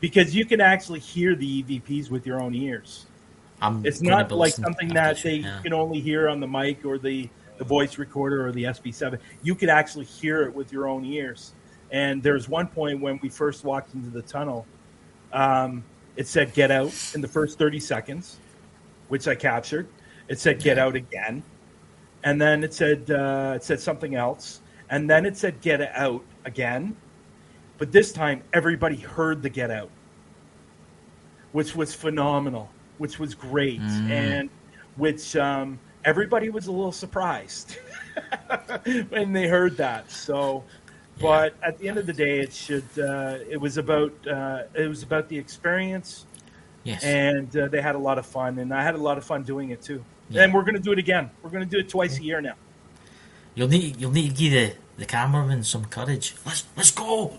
because you can actually hear the EVPs with your own ears. It's not like something that they can only hear on the mic or the voice recorder or the SB7. You could actually hear it with your own ears. And there's one point when we first walked into the tunnel, it said "get out" in the first 30 seconds, which I captured. It said "get out" again, and then it said something else, and then it said "get out" again. But this time, everybody heard the "get out," which was phenomenal, which was great, and which everybody was a little surprised when they heard that. So. But at the end of the day, it was about the experience, yes, and they had a lot of fun, and I had a lot of fun doing it too. Yeah. And we're going to do it again. We're going to do it twice a year now. You'll need to give the cameraman some courage. Let's go,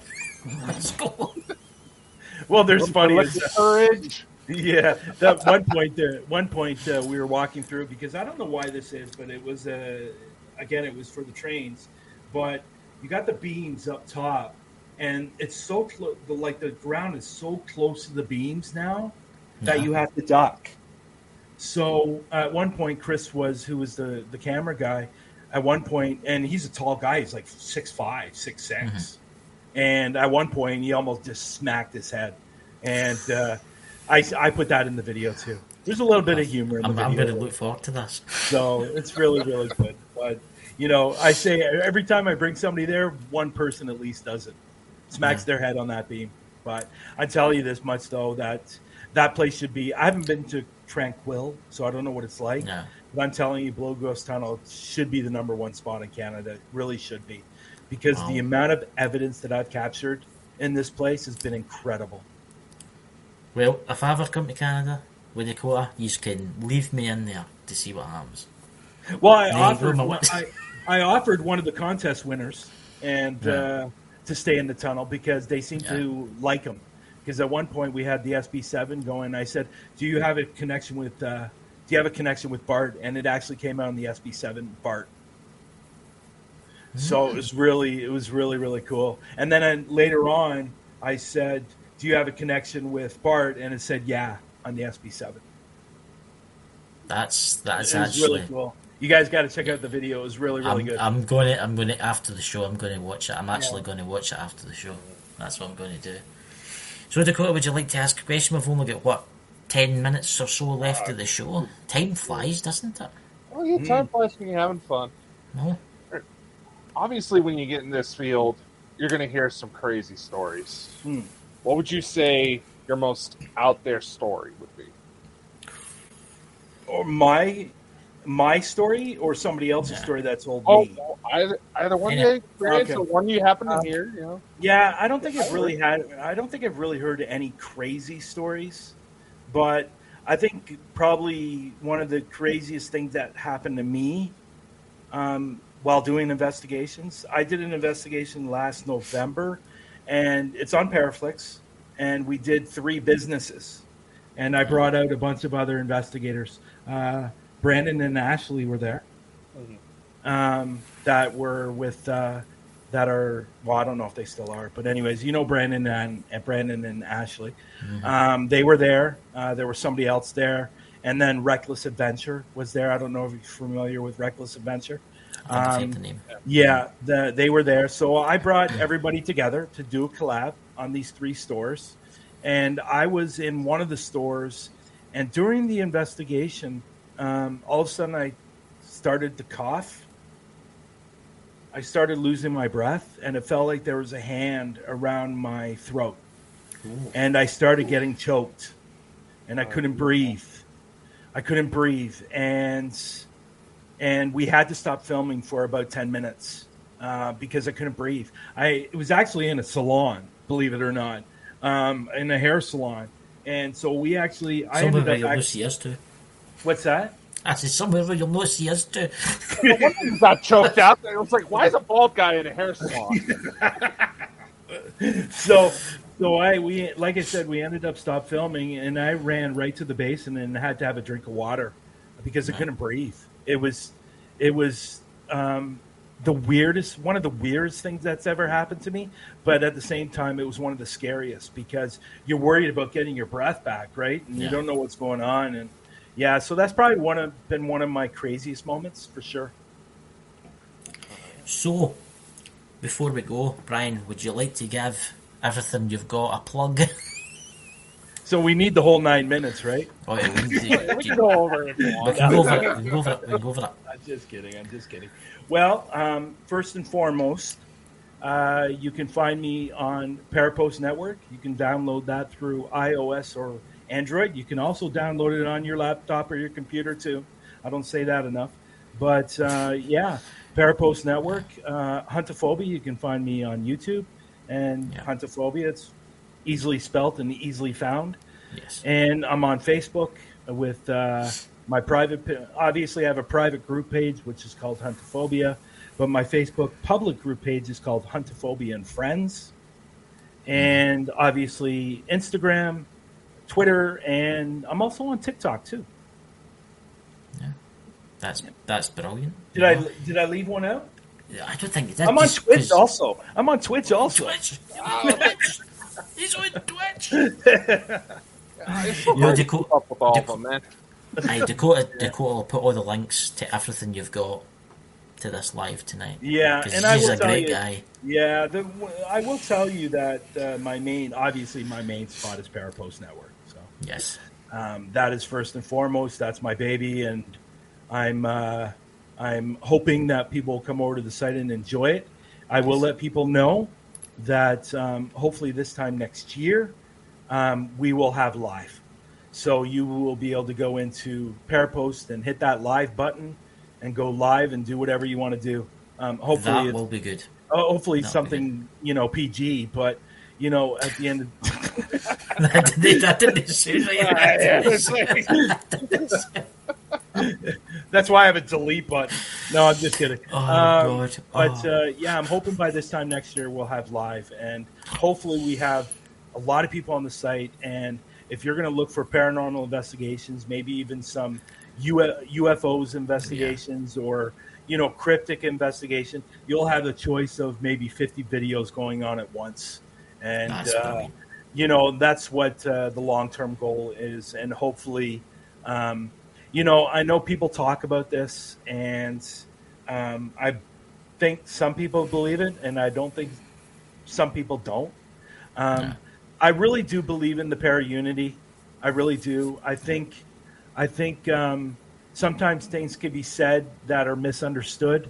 let's go. Well, there's funny courage. Yeah, that one point we were walking through because I don't know why this is, but it was again it was for the trains, but. You got the beams up top, and it's so close. Like the ground is so close to the beams now that you have to duck. So at one point, Chris who was the camera guy, at one point, and he's a tall guy. He's like 6'5", 6'6", and at one point he almost just smacked his head. And I put that in the video too. There's a little bit of humor in the video. I'm going to look forward to this. So it's really, really good. But I say every time I bring somebody there, one person at least does it, smacks their head on that beam. But I tell you this much though, that place should be. I haven't been to Tranquil, so I don't know what it's like. No. But I'm telling you, Blow Ghost Tunnel should be the #1 spot in Canada. It really should be, because the amount of evidence that I've captured in this place has been incredible. Well, if I ever come to Canada with Dakota, you can leave me in there to see what happens. Well, I offered one of the contest winners and to stay in the tunnel because they seem to like him. Because at one point we had the SB7 going. I said, "Do you have a connection with Bart?" And it actually came out on the SB7 Bart. So it was really, really cool. And then later on, I said, "Do you have a connection with Bart?" And it said, "Yeah," on the SB7. That's actually really cool. You guys got to check out the video. It was really, really good. I'm going to after the show. I'm going to watch it. I'm actually going to watch it after the show. That's what I'm going to do. So Dakota, would you like to ask a question? We've only got 10 minutes or so left of the show. Time flies, doesn't it? Oh yeah, time flies when you're having fun. No. Obviously, when you get in this field, you're going to hear some crazy stories. What would you say your most out there story would be? Or my story, or somebody else's story that's told me? Either one you experienced or one you happen to hear. Yeah, I don't think I've really heard any crazy stories, but I think probably one of the craziest things that happened to me while doing investigations. I did an investigation last November, and it's on Paraflix, and we did 3 businesses, and I brought out a bunch of other investigators. Brandon and Ashley were there. That were with that are, well, I don't know if they still are, but anyways, Brandon and Ashley. They were there. There was somebody else there, and then Reckless Adventure was there. I don't know if you're familiar with Reckless Adventure. The name. Yeah, they were there. So I brought everybody together to do a collab on these 3 stores, and I was in one of the stores, and during the investigation, all of a sudden I started to cough. I started losing my breath, and it felt like there was a hand around my throat. And I started getting choked, and I couldn't breathe. And we had to stop filming for about 10 minutes because I couldn't breathe. It was actually in a salon, believe it or not, in a hair salon. And so we actually... What's that? I said, somewhere where you'll not see us too. He's not choked out. It was like, why is a bald guy in a hair salon? so we like I said, we ended up stopped filming, and I ran right to the basin and had to have a drink of water because I couldn't breathe. It was one of the weirdest things that's ever happened to me, but at the same time, it was one of the scariest because you're worried about getting your breath back, right? And you don't know what's going on, and so that's probably been one of my craziest moments for sure. So, before we go, Brian, would you like to give everything you've got a plug? So we need the whole 9 minutes, right? Oh, yeah, We can go over it if you we want. can go over it. We can go over it. I'm just kidding. Well, first and foremost, you can find me on Parapost Network. You can download that through iOS or Android. You can also download it on your laptop or your computer too. I don't say that enough. But Parapost Network. Huntophobia, you can find me on YouTube. And Huntophobia, it's easily spelt and easily found. Yes. And I'm on Facebook with my private. Obviously, I have a private group page, which is called Huntophobia. But my Facebook public group page is called Huntophobia and Friends. And obviously, Instagram, Twitter, and I'm also on TikTok too. Yeah, that's brilliant. Did I leave one out? I don't think you did. I'm on Twitch also. Twitch. He's on Twitch. It's so hard to keep up with all of them, man. Dakota will put all the links to everything you've got to this live tonight. Yeah, because and he's a great guy. Yeah, I will tell you that my main spot is Parapost Network. So yes, that is first and foremost. That's my baby, and I'm hoping that people will come over to the site and enjoy it. I will let people know that hopefully this time next year we will have live. So you will be able to go into Parapost and hit that live button and go live and do whatever you want to do. Hopefully that will be good. Hopefully something, PG, but, at the end of... that didn't That's why I have a delete button. No, I'm just kidding. Oh, God. But, I'm hoping by this time next year we'll have live. And hopefully we have a lot of people on the site. And if you're going to look for paranormal investigations, maybe even some UFOs investigations or, cryptic investigation, you'll have a choice of maybe 50 videos going on at once. And, that's what the long-term goal is. And hopefully, I know people talk about this, and I think some people believe it, and I don't think some people don't. I really do believe in the para-unity. I really do. I think sometimes things can be said that are misunderstood,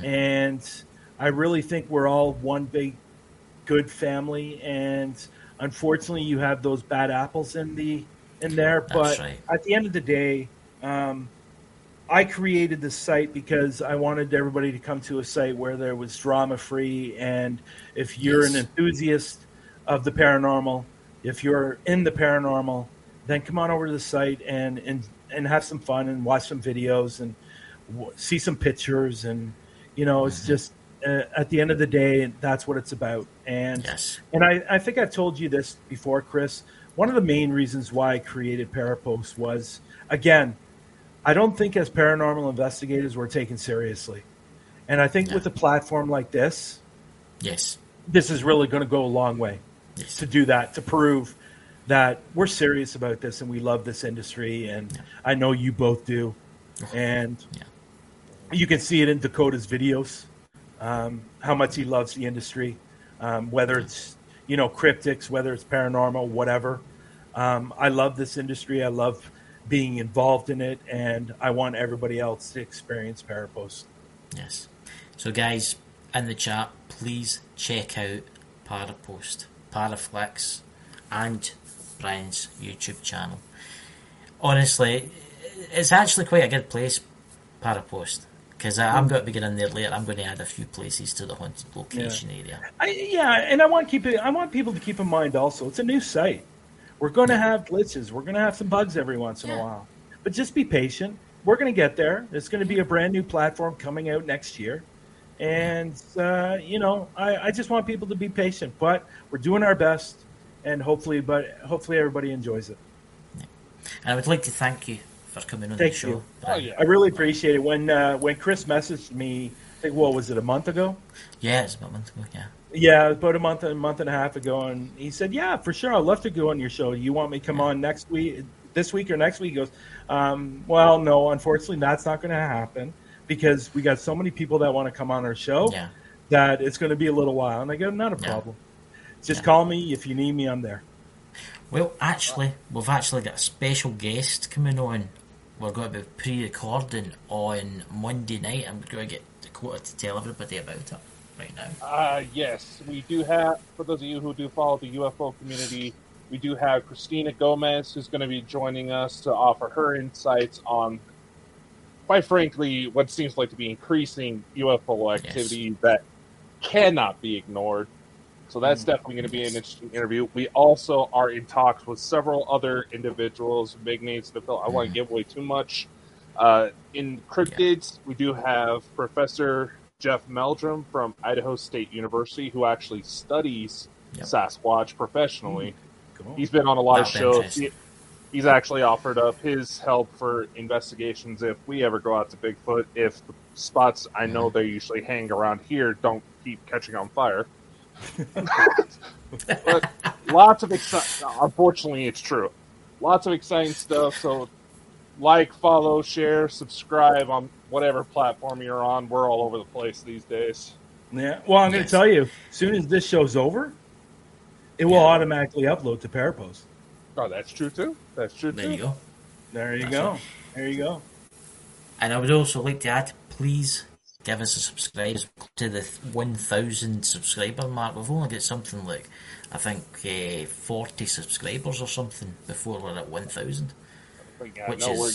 and I really think we're all one big good family. And unfortunately, you have those bad apples in there. But at the end of the day, I created this site because I wanted everybody to come to a site where there was drama-free, and if you're an enthusiast of the paranormal, if you're in the paranormal, then come on over to the site and have some fun and watch some videos and see some pictures. And, it's just, at the end of the day, that's what it's about. And I think I've told you this before, Chris. One of the main reasons why I created Parapost was, again, I don't think as paranormal investigators we're taken seriously. And I think with a platform like this, this is really going to go a long way to do that, to prove that we're serious about this and we love this industry. And I know you both do. And you can see it in Dakota's videos, how much he loves the industry, whether it's, cryptics, whether it's paranormal, whatever. I love this industry. I love being involved in it, and I want everybody else to experience Parapost. Yes. So, guys, in the chat, please check out Parapost, Paraflex, and Brian's YouTube channel. Honestly, it's actually quite a good place, Parapost, because I'm going to be getting there later. I'm going to add a few places to the haunted location area. And I want people to keep in mind also, it's a new site. We're going to have glitches. We're going to have some bugs every once in a while. But just be patient. We're going to get there. It's going to be a brand new platform coming out next year. And I just want people to be patient, but we're doing our best, and hopefully everybody enjoys it. And I would like to thank you for coming on the Thank show. you. Oh yeah. I really appreciate it. When Chris messaged me, I think, what was it, a month ago? Yeah, it's about a month ago, yeah. Yeah, about a month and a half ago, and he said, "Yeah, for sure, I'd love to go on your show. You want me to come on next week, this week or next week?" He goes, "Well, no, unfortunately, that's not going to happen because we got so many people that want to come on our show Yeah. that it's going to be a little while." And I go, "Not a problem. Just call me if you need me. I'm there." Well, actually, we've actually got a special guest coming on. We're going to be pre-recording on Monday night. I'm going to get Dakota to tell everybody about it right now. Yes, we do have, for those of you who do follow the UFO community, we do have Christina Gomez, who's going to be joining us to offer her insights on, quite frankly, what seems like to be increasing UFO activity that cannot be ignored. So that's definitely going to be an interesting interview. We also are in talks with several other individuals, big names to fill. I want to give away too much. In cryptids, we do have Professor Jeff Meldrum from Idaho State University, who actually studies Sasquatch professionally. Cool. He's been on a lot of shows. He's actually offered up his help for investigations if we ever go out to Bigfoot, if the spots I know they usually hang around here don't keep catching on fire. But lots of exciting, unfortunately it's true, lots of exciting stuff. So like, follow, share, subscribe on whatever platform you're on. We're all over the place these days. Yeah. Well, I'm going to tell you, as soon as this show's over, it will automatically upload to Parapost. Oh, that's true too. That's true too. There you go. There you go. There you go. And I would also like to add, please give us a subscribe to the 1,000 subscriber mark. We've only got something like, I think, 40 subscribers or something before we're at 1,000. Which is... we're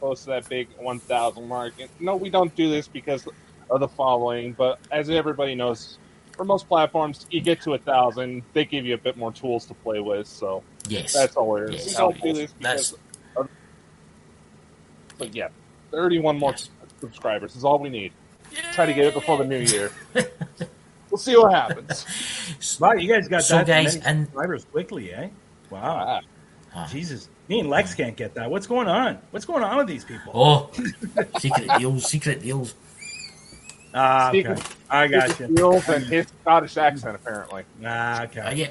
close to that big 1,000 mark. No, we don't do this because of the following, but as everybody knows, for most platforms, you get to 1,000, they give you a bit more tools to play with, so that's all it is. We don't do this because of... But yeah, 31 more subscribers is all we need. Try to get it before the new year. We'll see what happens. Wow, you guys got that many guys, subscribers quickly, eh? Wow. Jesus. Me and Lex can't get that. What's going on? What's going on with these people? Oh, secret deals. Okay. I got you. Deals and his Scottish accent, apparently. Okay. Yeah.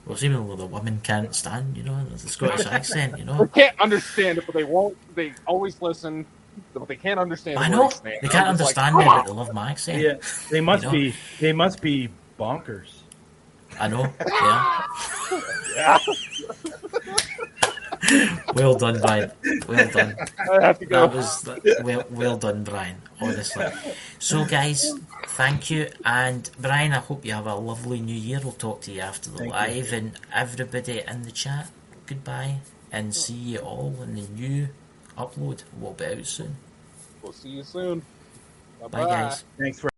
Well, even though the women can't stand, the Scottish accent, They can't understand it, but they won't. They always listen, but they can't understand. I know. They can't understand me, but they love my accent. Yeah. They must be. They must be bonkers. I know. Yeah. Well done, Brian. Well done. I have to go. That was well done, Brian. Honestly. So, guys, thank you, and Brian, I hope you have a lovely New Year. We'll talk to you after the live, and everybody in the chat. Goodbye, and see you all in the new upload. We'll be out soon. We'll see you soon. Bye, guys. Thanks for.